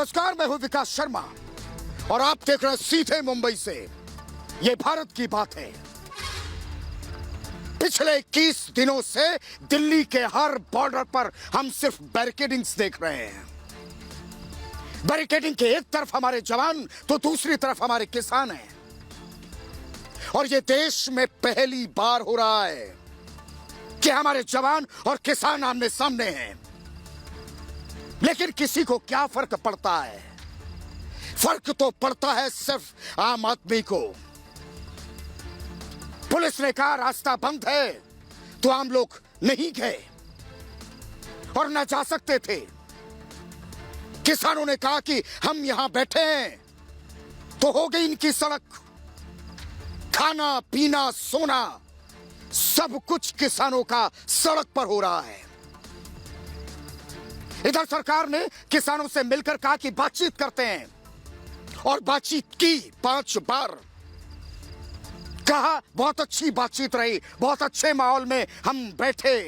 नमस्कार, मैं हूं विकास शर्मा और आप देख रहे हैं सीधे मुंबई से। ये भारत की बात है। पिछले 21 दिनों से दिल्ली के हर बॉर्डर पर हम सिर्फ बैरिकेडिंग्स देख रहे हैं। बैरिकेडिंग के एक तरफ हमारे जवान तो दूसरी तरफ हमारे किसान हैं। और ये देश में पहली बार हो रहा है कि हमारे जवान और किसान आमने सामने हैं। लेकिन किसी को क्या फर्क पड़ता है? फर्क तो पड़ता है सिर्फ आम आदमी को। पुलिस ने कहा रास्ता बंद है तो आम लोग नहीं गए और न जा सकते थे। किसानों ने कहा कि हम यहां बैठे हैं तो हो गई इनकी सड़क। खाना पीना सोना सब कुछ किसानों का सड़क पर हो रहा है। इधर सरकार ने किसानों से मिलकर कहा कि बातचीत करते हैं और बातचीत की 5 बार। कहा बहुत अच्छी बातचीत रही, बहुत अच्छे माहौल में हम बैठे।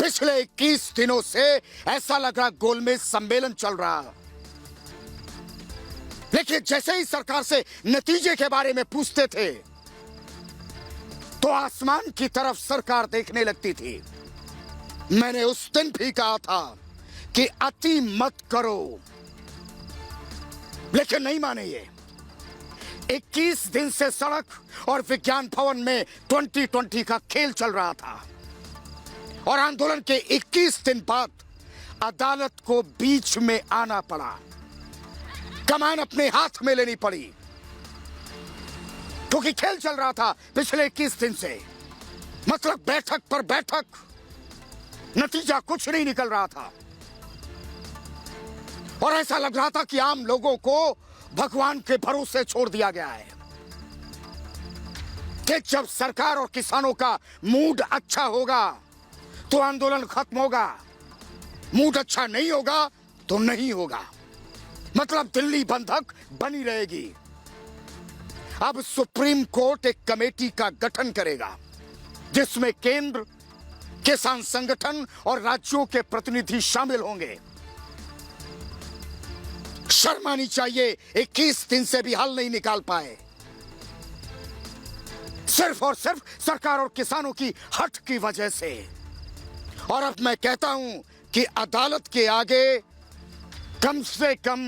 पिछले 21 दिनों से ऐसा लग रहा गोलमेज सम्मेलन चल रहा। लेकिन जैसे ही सरकार से नतीजे के बारे में पूछते थे तो आसमान की तरफ सरकार देखने लगती थी। मैंने उस दिन भी कहा था कि अति मत करो, लेकिन नहीं माने ये। 21 दिन से सड़क और विज्ञान भवन में 2020 का खेल चल रहा था और आंदोलन के 21 दिन बाद अदालत को बीच में आना पड़ा। कमान अपने हाथ में लेनी पड़ी क्योंकि खेल चल रहा था पिछले 21 दिन से। मतलब बैठक पर बैठक, नतीजा कुछ नहीं निकल रहा था और ऐसा लग रहा था कि आम लोगों को भगवान के भरोसे छोड़ दिया गया है कि जब सरकार और किसानों का मूड अच्छा होगा तो आंदोलन खत्म होगा, मूड अच्छा नहीं होगा तो नहीं होगा। मतलब दिल्ली बंधक बनी रहेगी। अब सुप्रीम कोर्ट एक कमेटी का गठन करेगा जिसमें केंद्र, किसान संगठन और राज्यों के प्रतिनिधि शामिल होंगे। शर्म आनी चाहिए, 21 दिन से भी हल नहीं निकाल पाए। सिर्फ और सिर्फ सरकार और किसानों की हट की वजह से। और अब मैं कहता हूं कि अदालत के आगे कम से कम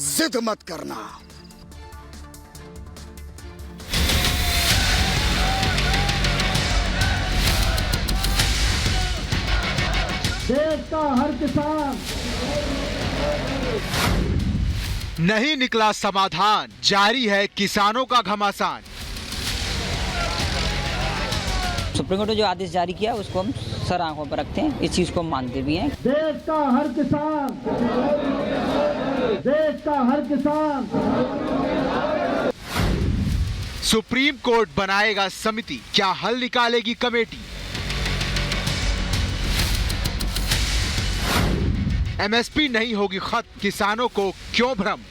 जिद मत करना। देश का हर किसान। नहीं निकला समाधान, जारी है किसानों का घमासान। सुप्रीम कोर्ट ने जो आदेश जारी किया उसको हम सर आंखों पर रखते हैं, इस चीज को हम मानते भी हैं। देश का हर किसान, देश का हर किसान। सुप्रीम कोर्ट बनाएगा समिति, क्या हल निकालेगी कमेटी? एमएसपी नहीं होगी खत्म, किसानों को क्यों भ्रम?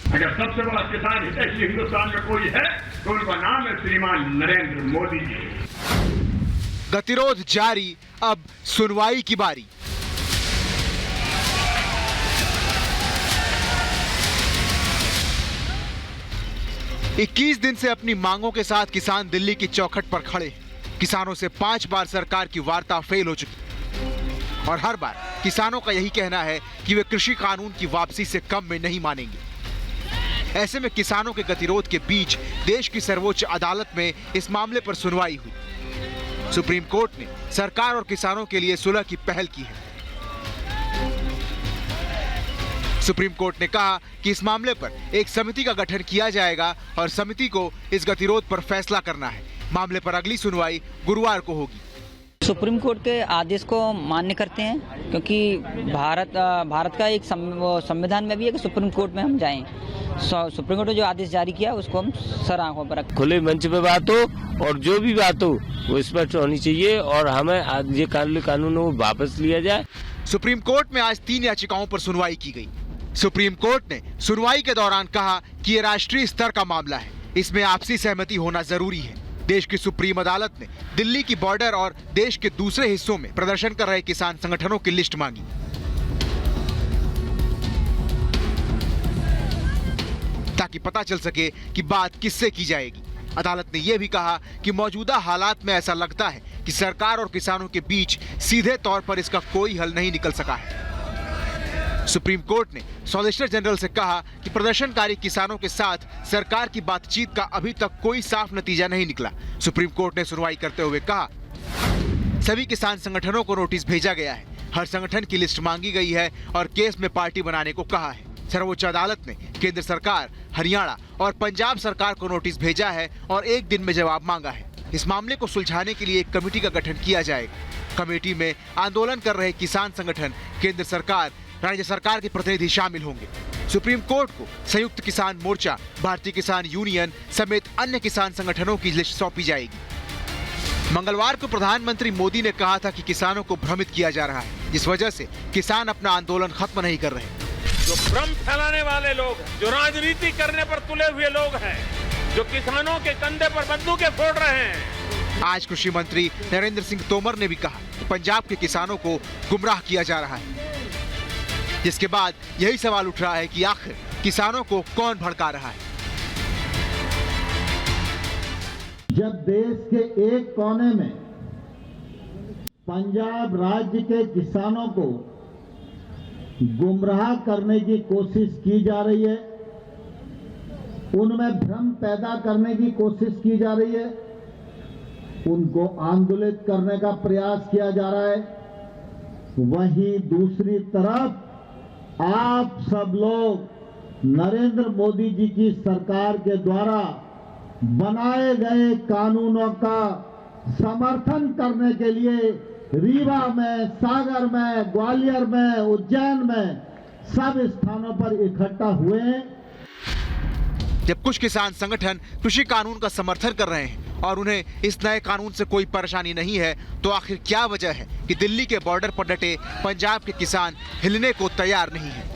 अगर सबसे बड़ा किसान हितैषी हिंदुस्तान में कोई है तो उनका नाम है श्रीमान नरेंद्र मोदी जी। गतिरोध जारी, अब सुनवाई की बारी। इक्कीस दिन से अपनी मांगों के साथ किसान दिल्ली की चौखट पर खड़े। किसानों से 5 बार सरकार की वार्ता फेल हो चुकी और हर बार किसानों का यही कहना है कि वे कृषि कानून की वापसी से कम में नहीं मानेंगे। ऐसे में किसानों के गतिरोध के बीच देश की सर्वोच्च अदालत में इस मामले पर सुनवाई हुई। सुप्रीम कोर्ट ने सरकार और किसानों के लिए सुलह की पहल की है। सुप्रीम कोर्ट ने कहा कि इस मामले पर एक समिति का गठन किया जाएगा और समिति को इस गतिरोध पर फैसला करना है। मामले पर अगली सुनवाई गुरुवार को होगी। सुप्रीम कोर्ट के आदेश को मान्य करते हैं क्योंकि भारत का एक संविधान में भी है कि सुप्रीम कोर्ट में हम जाएं। सुप्रीम कोर्ट ने जो आदेश जारी किया उसको हम सर आंखों पर रखें। खुले मंच पे बात हो और जो भी बात हो वो स्पष्ट होनी चाहिए और हमें ये कानून वापस लिया जाए। सुप्रीम कोर्ट में आज 3 याचिकाओं पर सुनवाई की गई। सुप्रीम कोर्ट ने सुनवाई के दौरान कहा कि ये राष्ट्रीय स्तर का मामला है, इसमें आपसी सहमति होना जरूरी है। देश की सुप्रीम अदालत ने दिल्ली की बॉर्डर और देश के दूसरे हिस्सों में प्रदर्शन कर रहे किसान संगठनों की लिस्ट मांगी। ताकि पता चल सके कि बात किससे की जाएगी। अदालत ने यह भी कहा कि मौजूदा हालात में ऐसा लगता है कि सरकार और किसानों के बीच सीधे तौर पर इसका कोई हल नहीं निकल सका है। सुप्रीम कोर्ट ने सॉलिसिटर जनरल से कहा कि प्रदर्शनकारी किसानों के साथ सरकार की बातचीत का अभी तक कोई साफ नतीजा नहीं निकला। सुप्रीम कोर्ट ने सुनवाई करते हुए कहा, सभी किसान संगठनों को नोटिस भेजा गया है, हर संगठन की लिस्ट मांगी गई है और केस में पार्टी बनाने को कहा है। सर्वोच्च अदालत ने केंद्र सरकार, हरियाणा और पंजाब सरकार को नोटिस भेजा है और 1 दिन में जवाब मांगा है। इस मामले को सुलझाने के लिए एक कमेटी का गठन किया जाएगा। कमेटी में आंदोलन कर रहे किसान संगठन, केंद्र सरकार, राज्य सरकार के प्रतिनिधि शामिल होंगे। सुप्रीम कोर्ट को संयुक्त किसान मोर्चा, भारतीय किसान यूनियन समेत अन्य किसान संगठनों की लिस्ट सौंपी जाएगी। मंगलवार को प्रधानमंत्री मोदी ने कहा था कि किसानों को भ्रमित किया जा रहा है, जिस वजह से किसान अपना आंदोलन खत्म नहीं कर रहे। जो भ्रम फैलाने वाले लोग हैं, जो राजनीति करने पर तुले हुए लोग हैं, जो किसानों के कंधे पर बंदूकें फोड़ रहे हैं। आज कृषि मंत्री नरेंद्र सिंह तोमर ने भी कहा कि पंजाब के किसानों को गुमराह किया जा रहा है, जिसके बाद यही सवाल उठ रहा है कि आखिर किसानों को कौन भड़का रहा है। जब देश के एक कोने में पंजाब राज्य के किसानों को गुमराह करने की कोशिश की जा रही है, उनमें भ्रम पैदा करने की कोशिश की जा रही है, उनको आंदोलित करने का प्रयास किया जा रहा है, वहीं दूसरी तरफ आप सब लोग नरेंद्र मोदी जी की सरकार के द्वारा बनाए गए कानूनों का समर्थन करने के लिए रीवा में, सागर में, ग्वालियर में, उज्जैन में सब स्थानों पर इकट्ठा हुए हैं। जब कुछ किसान संगठन कृषि कानून का समर्थन कर रहे हैं और उन्हें इस नए कानून से कोई परेशानी नहीं है, तो आखिर क्या वजह है कि दिल्ली के बॉर्डर पर डटे पंजाब के किसान हिलने को तैयार नहीं है?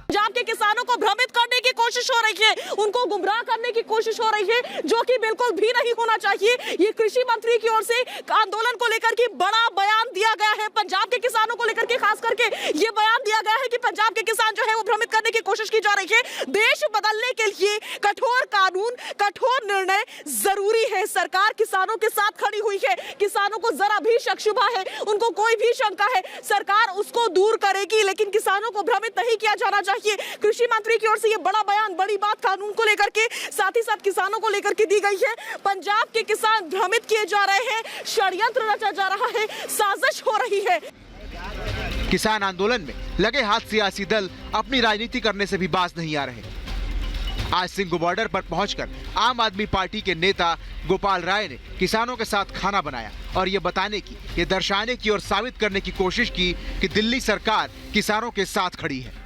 पंजाब के किसानों को भ्रमित करने की कोशिश हो रही है, उनको गुमराह करने की कोशिश हो रही है, जो कि बिल्कुल भी नहीं होना चाहिए। ये कृषि मंत्री की ओर से आंदोलन को लेकर के बड़ा बयान दिया गया है। पंजाब के किसानों को लेकर के खास करके ये बयान दिया गया है कि पंजाब के किसान जो है वो भ्रमित करने की कोशिश की जा रही है। देश बदलने के लिए कठोर कानून, कठोर निर्णय जरूरी है। सरकार किसानों के साथ खड़ी हुई है। किसानों को जरा भी शक शुबा है, उनको कोई भी शंका है, सरकार उसको दूर करेगी, लेकिन किसानों को भ्रमित नहीं किया जाना चाहिए। कृषि मंत्री की ओर से ये बड़ा बयान, बड़ी बात कानून को लेकर के, साथ ही साथ किसानों को लेकर के दी गई है। पंजाब के किसान भ्रमित किए जा रहे हैं, षड्यंत्र रचा जा रहा है, साजिश हो रही है। किसान आंदोलन में लगे हाथ सियासी दल अपनी राजनीति करने से भी बाज नहीं आ रहे। आज सिंघू बॉर्डर पर पहुंचकर आम आदमी पार्टी के नेता गोपाल राय ने किसानों के साथ खाना बनाया और ये बताने की, ये दर्शाने की और साबित करने की कोशिश की कि दिल्ली सरकार किसानों के साथ खड़ी है।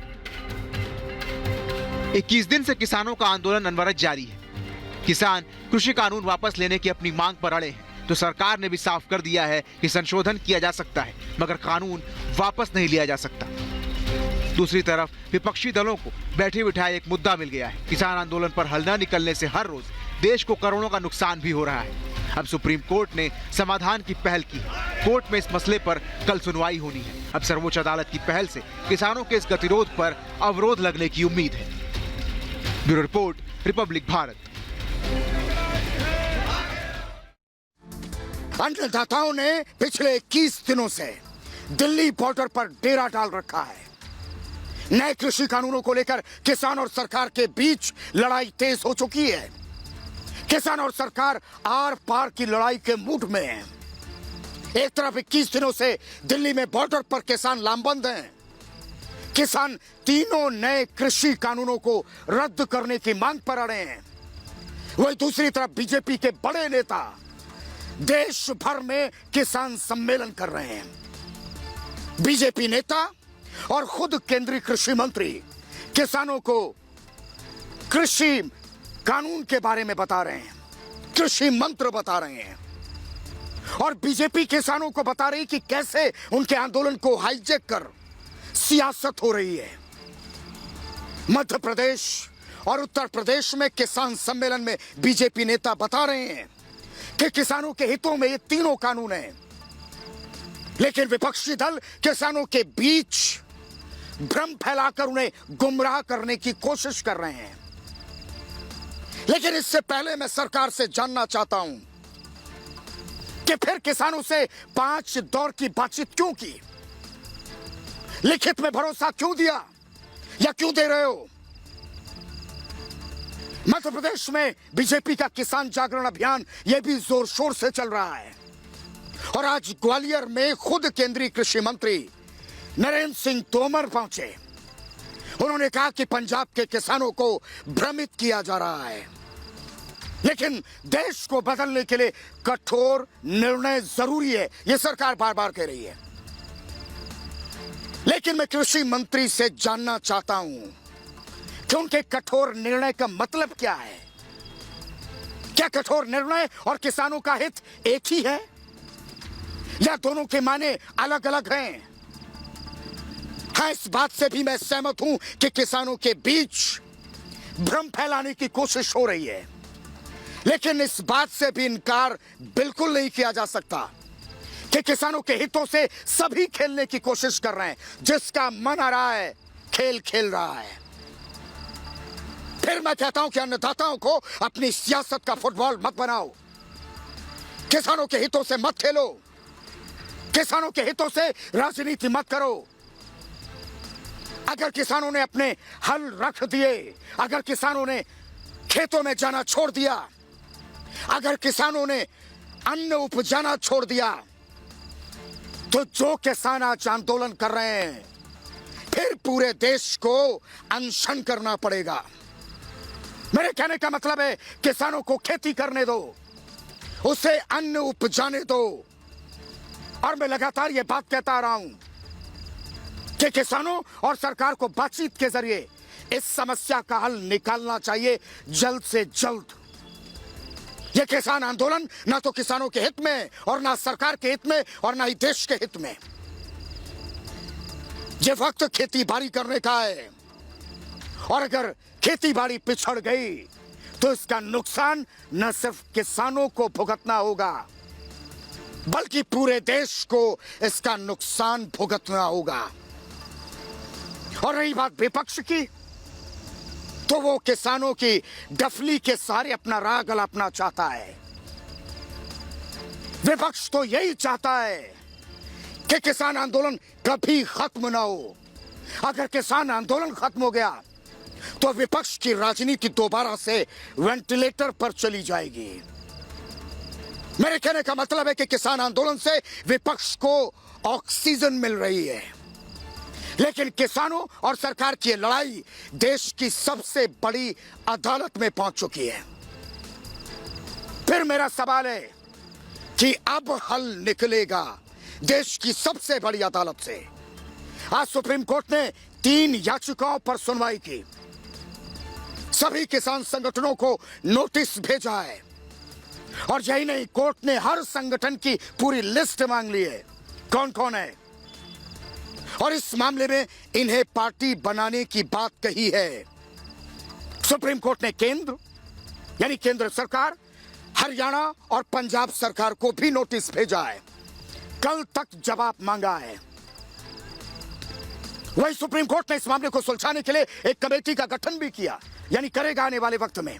21 दिन से किसानों का आंदोलन अनवरत जारी है। किसान कृषि कानून वापस लेने की अपनी मांग पर अड़े हैं, तो सरकार ने भी साफ कर दिया है कि संशोधन किया जा सकता है, मगर कानून वापस नहीं लिया जा सकता। दूसरी तरफ विपक्षी दलों को बैठे बिठाए एक मुद्दा मिल गया है। किसान आंदोलन पर हल न निकलने से हर रोज देश को करोड़ों का नुकसान भी हो रहा है। अब सुप्रीम कोर्ट ने समाधान की पहल की है। कोर्ट में इस मसले पर कल सुनवाई होनी है। अब सर्वोच्च अदालत की पहल से किसानों के इस गतिरोध पर अवरोध लगने की उम्मीद है। Bureau report, Republic Bharat. अन्नदाताओं ने पिछले 21 दिनों से दिल्ली बॉर्डर पर डेरा डाल रखा है। नए कृषि कानूनों को लेकर किसान और सरकार के बीच लड़ाई तेज हो चुकी है। किसान और सरकार आर पार की लड़ाई के मूड में है। एक तरफ 21 दिनों से दिल्ली में बॉर्डर पर किसान लामबंद हैं। किसान तीनों नए कृषि कानूनों को रद्द करने की मांग पर अड़े हैं। वहीं दूसरी तरफ बीजेपी के बड़े नेता देश भर में किसान सम्मेलन कर रहे हैं। बीजेपी नेता और खुद केंद्रीय कृषि मंत्री किसानों को कृषि कानून के बारे में बता रहे हैं, कृषि मंत्र बता रहे हैं, और बीजेपी किसानों को बता रही कि कैसे उनके आंदोलन को हाईजैक कर सियासत हो रही है। मध्य प्रदेश और उत्तर प्रदेश में किसान सम्मेलन में बीजेपी नेता बता रहे हैं कि किसानों के हितों में ये तीनों कानून हैं, लेकिन विपक्षी दल किसानों के बीच भ्रम फैलाकर उन्हें गुमराह करने की कोशिश कर रहे हैं। लेकिन इससे पहले मैं सरकार से जानना चाहता हूं कि फिर किसानों से 5 दौर की बातचीत क्यों की, लिखित में भरोसा क्यों दिया या क्यों दे रहे हो? मध्य प्रदेश में बीजेपी का किसान जागरण अभियान यह भी जोर शोर से चल रहा है और आज ग्वालियर में खुद केंद्रीय कृषि मंत्री नरेंद्र सिंह तोमर पहुंचे। उन्होंने कहा कि पंजाब के किसानों को भ्रमित किया जा रहा है, लेकिन देश को बदलने के लिए कठोर निर्णय जरूरी है, यह सरकार बार बार कह रही है। लेकिन मैं कृषि मंत्री से जानना चाहता हूं कि उनके कठोर निर्णय का मतलब क्या है? क्या कठोर निर्णय और किसानों का हित एक ही है या दोनों के माने अलग अलग हैं? हाँ, इस बात से भी मैं सहमत हूं कि किसानों के बीच भ्रम फैलाने की कोशिश हो रही है, लेकिन इस बात से भी इनकार बिल्कुल नहीं किया जा सकता कि किसानों के हितों से सभी खेलने की कोशिश कर रहे हैं। जिसका मन आ रहा है खेल खेल रहा है। फिर मैं कहता हूं कि अन्नदाताओं को अपनी सियासत का फुटबॉल मत बनाओ, किसानों के हितों से मत खेलो, किसानों के हितों से राजनीति मत करो। अगर किसानों ने अपने हल रख दिए, अगर किसानों ने खेतों में जाना छोड़ दिया, अगर किसानों ने अन्न उपजाना छोड़ दिया, तो जो किसान आज आंदोलन कर रहे हैं फिर पूरे देश को अनशन करना पड़ेगा। मेरे कहने का मतलब है किसानों को खेती करने दो, उसे अन्न उपजाने दो। और मैं लगातार ये बात कहता आ रहा हूं कि किसानों और सरकार को बातचीत के जरिए इस समस्या का हल निकालना चाहिए जल्द से जल्द। यह किसान आंदोलन ना तो किसानों के हित में और ना सरकार के हित में और ना ही देश के हित में। ये वक्त खेती बाड़ी करने का है और अगर खेती बाड़ी पिछड़ गई तो इसका नुकसान न सिर्फ किसानों को भुगतना होगा बल्कि पूरे देश को इसका नुकसान भुगतना होगा। और रही बात विपक्ष की, तो वो किसानों की डफली के सहारे अपना राह गलापना चाहता है। विपक्ष तो यही चाहता है कि किसान आंदोलन कभी खत्म ना हो। अगर किसान आंदोलन खत्म हो गया तो विपक्ष की राजनीति दोबारा से वेंटिलेटर पर चली जाएगी। मेरे कहने का मतलब है कि किसान आंदोलन से विपक्ष को ऑक्सीजन मिल रही है, लेकिन किसानों और सरकार की लड़ाई देश की सबसे बड़ी अदालत में पहुंच चुकी है। फिर मेरा सवाल है कि अब हल निकलेगा देश की सबसे बड़ी अदालत से। आज सुप्रीम कोर्ट ने 3 याचिकाओं पर सुनवाई की। सभी किसान संगठनों को नोटिस भेजा है और यही नहीं, कोर्ट ने हर संगठन की पूरी लिस्ट मांग ली है, कौन कौन है और इस मामले में इन्हें पार्टी बनाने की बात कही है। सुप्रीम कोर्ट ने केंद्र यानी केंद्र सरकार, हरियाणा और पंजाब सरकार को भी नोटिस भेजा है। कल तक जवाब मांगा है। वही सुप्रीम कोर्ट ने इस मामले को सुलझाने के लिए एक कमेटी का गठन भी किया, यानी करेगा आने वाले वक्त में।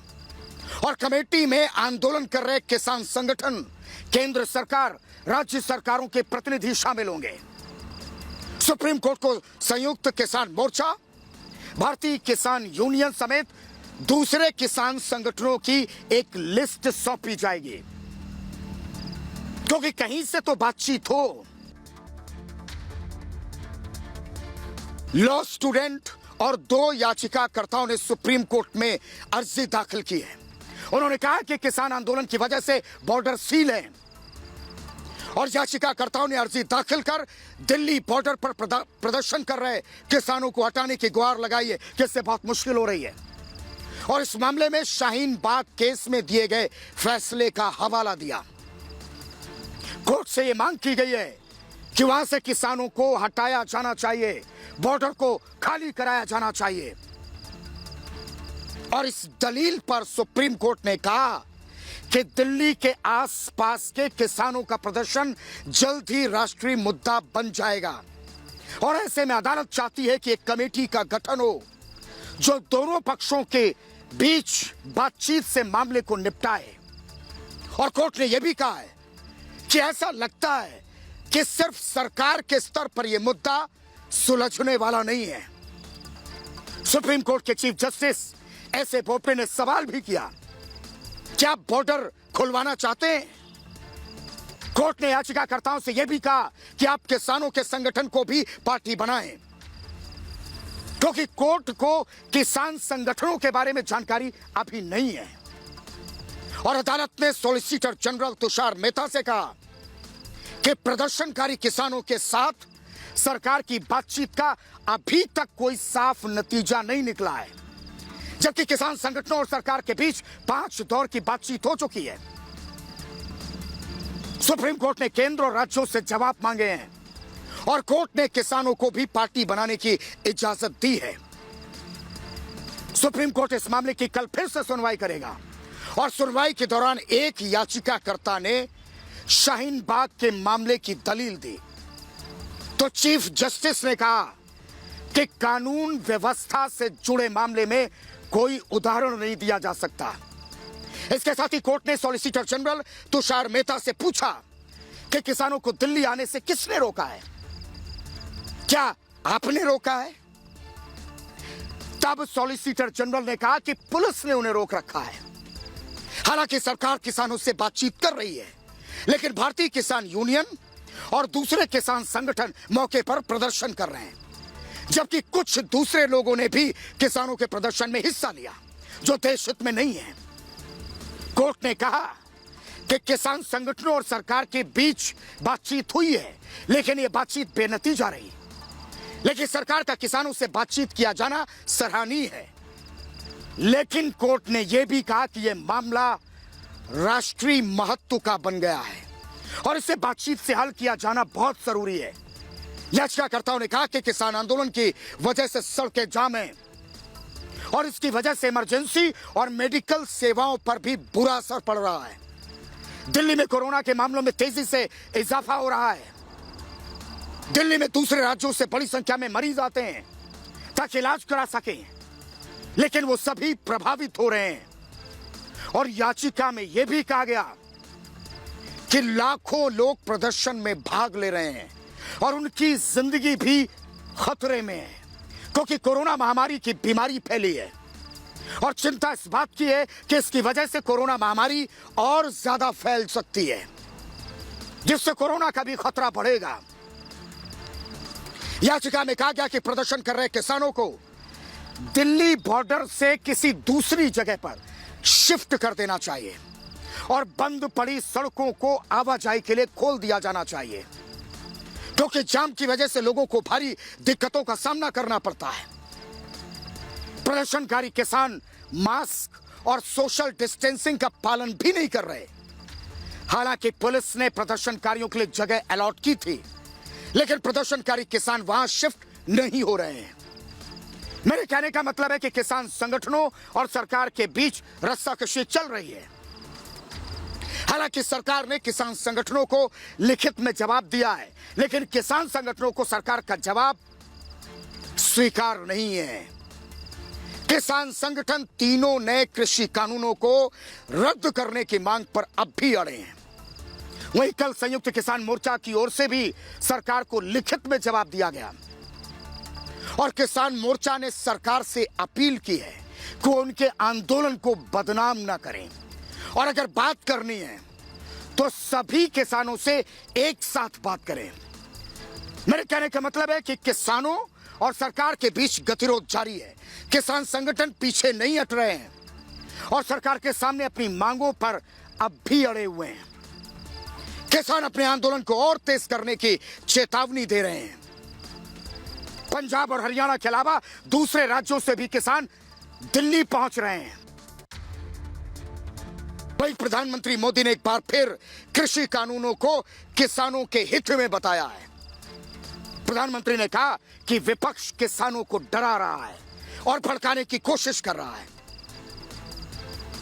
और कमेटी में आंदोलन कर रहे किसान संगठन, केंद्र सरकार, राज्य सरकारों के प्रतिनिधि शामिल होंगे। सुप्रीम कोर्ट को संयुक्त किसान मोर्चा, भारतीय किसान यूनियन समेत दूसरे किसान संगठनों की एक लिस्ट सौंपी जाएगी, क्योंकि कहीं से तो बातचीत हो। लॉ स्टूडेंट और 2 याचिकाकर्ताओं ने सुप्रीम कोर्ट में अर्जी दाखिल की है। उन्होंने कहा कि किसान आंदोलन की वजह से बॉर्डर सील है और याचिकाकर्ताओं ने अर्जी दाखिल कर दिल्ली बॉर्डर पर प्रदर्शन कर रहे किसानों को हटाने की गुहार लगाई है, जिससे बहुत मुश्किल हो रही है। और इस मामले में शाहीन बाग केस में दिए गए फैसले का हवाला दिया। कोर्ट से यह मांग की गई है कि वहां से किसानों को हटाया जाना चाहिए, बॉर्डर को खाली कराया जाना चाहिए। और इस दलील पर सुप्रीम कोर्ट ने कहा कि दिल्ली के आसपास के किसानों का प्रदर्शन जल्द ही राष्ट्रीय मुद्दा बन जाएगा और ऐसे में अदालत चाहती है कि एक कमेटी का गठन हो जो दोनों पक्षों के बीच बातचीत से मामले को निपटाए। और कोर्ट ने यह भी कहा है कि ऐसा लगता है कि सिर्फ सरकार के स्तर पर यह मुद्दा सुलझने वाला नहीं है। सुप्रीम कोर्ट के चीफ जस्टिस एस.ए. बोपन्ना ने सवाल भी किया, क्या आप बॉर्डर खुलवाना चाहते हैं? कोर्ट ने याचिकाकर्ताओं से यह भी कहा कि आप किसानों के संगठन को भी पार्टी बनाएं, क्योंकि कोर्ट को किसान संगठनों के बारे में जानकारी अभी नहीं है। और अदालत ने सॉलिसिटर जनरल तुषार मेहता से कहा कि प्रदर्शनकारी किसानों के साथ सरकार की बातचीत का अभी तक कोई साफ नतीजा नहीं निकला है, जबकि किसान संगठनों और सरकार के बीच 5 दौर की बातचीत हो चुकी है। सुप्रीम कोर्ट ने केंद्र और राज्यों से जवाब मांगे हैं और कोर्ट ने किसानों को भी पार्टी बनाने की इजाजत दी है। सुप्रीम कोर्ट इस मामले की कल फिर से सुनवाई करेगा और सुनवाई के दौरान एक याचिकाकर्ता ने शाहीन बाग के मामले की दलील दी तो चीफ जस्टिस ने कहा कि कानून व्यवस्था से जुड़े मामले में कोई उदाहरण नहीं दिया जा सकता। इसके साथ ही कोर्ट ने सॉलिसिटर जनरल तुषार मेहता से पूछा कि किसानों को दिल्ली आने से किसने रोका है? क्या आपने रोका है? तब सॉलिसिटर जनरल ने कहा कि पुलिस ने उन्हें रोक रखा है। हालांकि सरकार किसानों से बातचीत कर रही है, लेकिन भारतीय किसान यूनियन और दूसरे किसान संगठन मौके पर प्रदर्शन कर रहे हैं, जबकि कुछ दूसरे लोगों ने भी किसानों के प्रदर्शन में हिस्सा लिया जो देश हित में नहीं है। कोर्ट ने कहा कि किसान संगठनों और सरकार के बीच बातचीत हुई है, लेकिन यह बातचीत बेनतीजा रही। लेकिन सरकार का किसानों से बातचीत किया जाना सराहनीय है, लेकिन कोर्ट ने यह भी कहा कि यह मामला राष्ट्रीय महत्व का बन गया है और इसे बातचीत से हल किया जाना बहुत जरूरी है। याचिकाकर्ताओं ने कहा कि किसान आंदोलन की वजह से सड़कें जाम हैं और इसकी वजह से इमरजेंसी और मेडिकल सेवाओं पर भी बुरा असर पड़ रहा है। दिल्ली में कोरोना के मामलों में तेजी से इजाफा हो रहा है। दिल्ली में दूसरे राज्यों से बड़ी संख्या में मरीज आते हैं ताकि इलाज करा सकें, लेकिन वो सभी प्रभावित हो रहे हैं। और याचिका में यह भी कहा गया कि लाखों लोग प्रदर्शन में भाग ले रहे हैं और उनकी जिंदगी भी खतरे में है, क्योंकि कोरोना महामारी की बीमारी फैली है और चिंता इस बात की है कि इसकी वजह से कोरोना महामारी और ज्यादा फैल सकती है, जिससे कोरोना का भी खतरा बढ़ेगा। याचिका में कहा गया कि प्रदर्शन कर रहे किसानों को दिल्ली बॉर्डर से किसी दूसरी जगह पर शिफ्ट कर देना चाहिए और बंद पड़ी सड़कों को आवाजाही के लिए खोल दिया जाना चाहिए, क्योंकि जाम की वजह से लोगों को भारी दिक्कतों का सामना करना पड़ता है। प्रदर्शनकारी किसान मास्क और सोशल डिस्टेंसिंग का पालन भी नहीं कर रहे। हालांकि पुलिस ने प्रदर्शनकारियों के लिए जगह अलॉट की थी, लेकिन प्रदर्शनकारी किसान वहां शिफ्ट नहीं हो रहे हैं। मेरे कहने का मतलब है कि किसान संगठनों और सरकार के बीच रस्साकशी चल रही है। हालांकि सरकार ने किसान संगठनों को लिखित में जवाब दिया है, लेकिन किसान संगठनों को सरकार का जवाब स्वीकार नहीं है। किसान संगठन तीनों नए कृषि कानूनों को रद्द करने की मांग पर अब भी अड़े हैं। वहीं कल संयुक्त किसान मोर्चा की ओर से भी सरकार को लिखित में जवाब दिया गया और किसान मोर्चा ने सरकार से अपील की है कि उनके आंदोलन को बदनाम न करें और अगर बात करनी है तो सभी किसानों से एक साथ बात करें। मेरे कहने का मतलब है कि किसानों और सरकार के बीच गतिरोध जारी है। किसान संगठन पीछे नहीं हट रहे हैं और सरकार के सामने अपनी मांगों पर अब भी अड़े हुए हैं। किसान अपने आंदोलन को और तेज करने की चेतावनी दे रहे हैं। पंजाब और हरियाणा के अलावा दूसरे राज्यों से भी किसान दिल्ली पहुंच रहे हैं। वहीं प्रधानमंत्री मोदी ने एक बार फिर कृषि कानूनों को किसानों के हित में बताया है। प्रधानमंत्री ने कहा कि विपक्ष किसानों को डरा रहा है और भड़काने की कोशिश कर रहा है।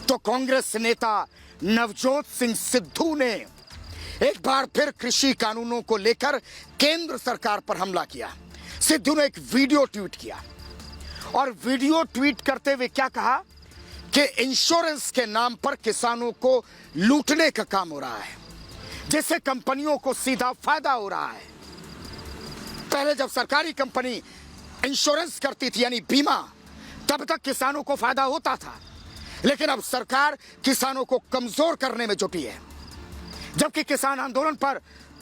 तो कांग्रेस नेता नवजोत सिंह सिद्धू ने एक बार फिर कृषि कानूनों को लेकर केंद्र सरकार पर हमला किया। सिद्धू ने एक वीडियो ट्वीट किया और वीडियो ट्वीट करते हुए क्या कहा कि इंश्योरेंस के नाम पर किसानों को लूटने का काम हो रहा है, जिससे कंपनियों को सीधा फायदा हो रहा है। पहले जब सरकारी कंपनी इंश्योरेंस करती थी यानी बीमा, तब तक किसानों को फायदा होता था, लेकिन अब सरकार किसानों को कमजोर करने में जुटी है। जबकि किसान आंदोलन पर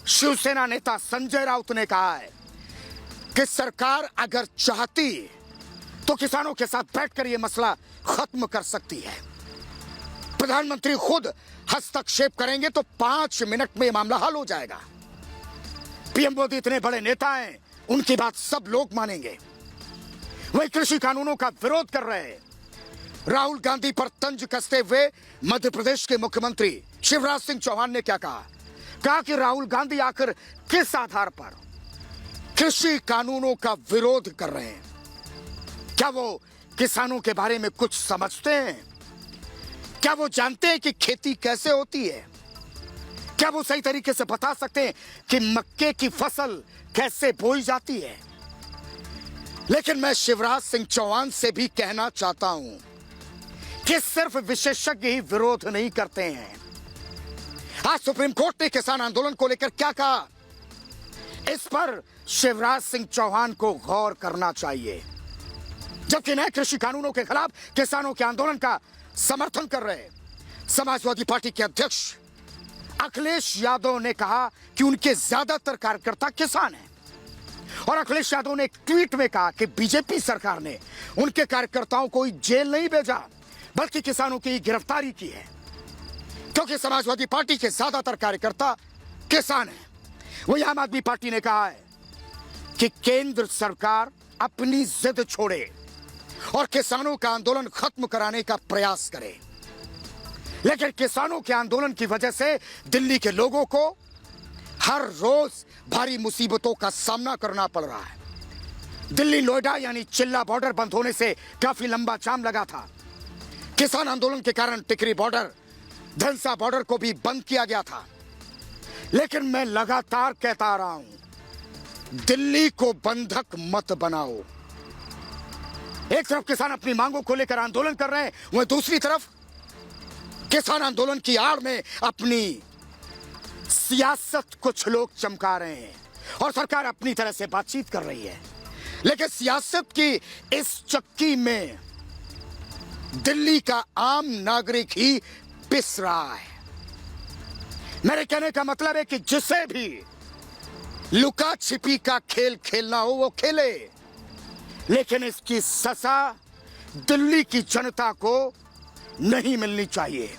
शिवसेना नेता संजय राउत ने कहा है कि सरकार अगर चाहती तो किसानों के साथ बैठकर यह मसला खत्म कर सकती है। प्रधानमंत्री खुद हस्तक्षेप करेंगे तो 5 मिनट में यह मामला हल हो जाएगा। पीएम मोदी इतने बड़े नेता हैं, उनकी बात सब लोग मानेंगे। वही कृषि कानूनों का विरोध कर रहे हैं। राहुल गांधी पर तंज कसते हुए मध्य प्रदेश के मुख्यमंत्री शिवराज सिंह चौहान ने क्या कहा कि राहुल गांधी आखिर किस आधार पर कृषि कानूनों का विरोध कर रहे हैं? क्या वो किसानों के बारे में कुछ समझते हैं? क्या वो जानते हैं कि खेती कैसे होती है? क्या वो सही तरीके से बता सकते हैं कि मक्के की फसल कैसे बोई जाती है? लेकिन मैं शिवराज सिंह चौहान से भी कहना चाहता हूं कि सिर्फ विशेषज्ञ ही विरोध नहीं करते हैं। आज सुप्रीम कोर्ट ने किसान आंदोलन को लेकर क्या कहा, इस पर शिवराज सिंह चौहान को गौर करना चाहिए। जबकि नए कृषि कानूनों के खिलाफ किसानों के आंदोलन का समर्थन कर रहे समाजवादी पार्टी के अध्यक्ष अखिलेश यादव ने कहा कि उनके ज्यादातर कार्यकर्ता किसान हैं। और अखिलेश यादव ने एक ट्वीट में कहा कि बीजेपी सरकार ने उनके कार्यकर्ताओं को जेल नहीं भेजा, बल्कि किसानों की गिरफ्तारी की है, क्योंकि समाजवादी पार्टी के ज्यादातर कार्यकर्ता किसान हैं। वही आम आदमी पार्टी ने कहा है कि केंद्र सरकार अपनी जिद छोड़े और किसानों का आंदोलन खत्म कराने का प्रयास करे। लेकिन किसानों के आंदोलन की वजह से दिल्ली के लोगों को हर रोज भारी मुसीबतों का सामना करना पड़ रहा है। दिल्ली नोएडा यानी चिल्ला बॉर्डर बंद होने से काफी लंबा जाम लगा था। किसान आंदोलन के कारण टिकरी बॉर्डर, धनसा बॉर्डर को भी बंद किया गया था। लेकिन मैं लगातार कहता आ रहा हूं, दिल्ली को बंधक मत बनाओ। एक तरफ किसान अपनी मांगों को लेकर आंदोलन कर रहे हैं, वहीं दूसरी तरफ किसान आंदोलन की आड़ में अपनी सियासत कुछ लोग चमका रहे हैं और सरकार अपनी तरह से बातचीत कर रही है। लेकिन सियासत की इस चक्की में दिल्ली का आम नागरिक ही पिस रहा है। मेरे कहने का मतलब है कि जिसे भी लुका छिपी का खेल खेलना हो वो खेले, लेकिन इसकी सजा दिल्ली की जनता को नहीं मिलनी चाहिए।